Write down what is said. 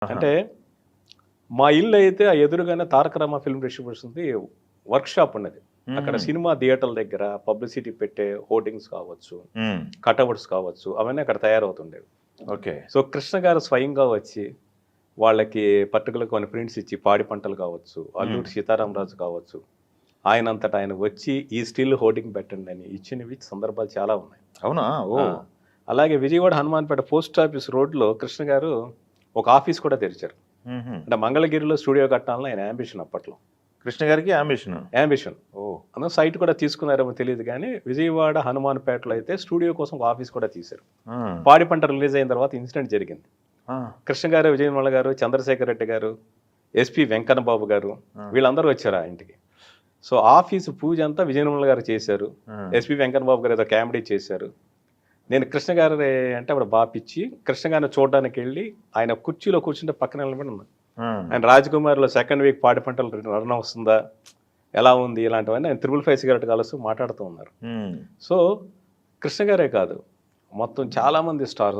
అంటే మా ఇల్లు అయితే ఆ ఎదురుగానే Taraka Rama film డిస్ట్రిబ్యూషన్ది work shop ఉన్నది. అక్కడ సినిమా థియేటర్ల దగ్గర పబ్లిసిటీ పెట్టే హోర్డింగ్స్ కావచ్చు, కటౌట్స్ కావచ్చు, అవన్నీ అక్కడ తయారవుతుండేవి. ఓకే. సో కృష్ణ గారు స్వయంగా వచ్చి వాళ్ళకి పర్టికులర్ కొన్ని ప్రింట్స్ ఇచ్చి పాడి పంటలు కావచ్చు, అల్లూరి సీతారామరాజు కావచ్చు, ఆయనంతటా ఆయన వచ్చి ఈ స్టిల్ హోర్డింగ్ పెట్టండి అని ఇచ్చినవి సందర్భాలు చాలా ఉన్నాయి. అవునా? ఓ. అలాగే విజయవాడ హనుమాన్పేట పోస్ట్ ఆఫీస్ రోడ్లో కృష్ణ గారు ఒక ఆఫీస్ కూడా తెరిచారు. అంటే మంగళగిరిలో స్టూడియో కట్టాలని ఆయన అంబిషన్ అప్పట్లో. కృష్ణ గారికి అంబిషన్. ఓ. అందులో సైట్ కూడా తీసుకున్నారేమో తెలియదు కానీ విజయవాడ హనుమాన్పేటలో అయితే స్టూడియో కోసం ఒక ఆఫీస్ కూడా తీశారు. పాడి పంట రిలీజ్ అయిన తర్వాత ఇన్సిడెంట్ జరిగింది. కృష్ణ గారు, విజయనిర్మల గారు, చంద్రశేఖర్ రెడ్డి గారు, ఎస్పి వెంకన్న బాబు గారు వీళ్ళందరూ వచ్చారు ఆ ఇంటికి. సో ఆఫీసు పూజ అంతా విజయనిర్మల గారు చేశారు. ఎస్పి వెంకన్న బాబు గారు ఏదో కామెడీ చేశారు. నేను కృష్ణ గారు అంటే అప్పుడు బాపిచ్చి కృష్ణ గారిని చూడడానికి వెళ్ళి ఆయన కుర్చీలో కూర్చుంటే పక్కన నిలబడి ఉన్నాను. ఆయన రాజకుమారిలో సెకండ్ వీక్ పాడి పంటలు రన్ వస్తుందా, ఎలా ఉంది, ఇలాంటివన్నీ ఆయన 555 సిగరెట్ కాలుస్తూ మాట్లాడుతూ ఉన్నారు. సో కృష్ణ గారే కాదు, మొత్తం చాలామంది స్టార్స్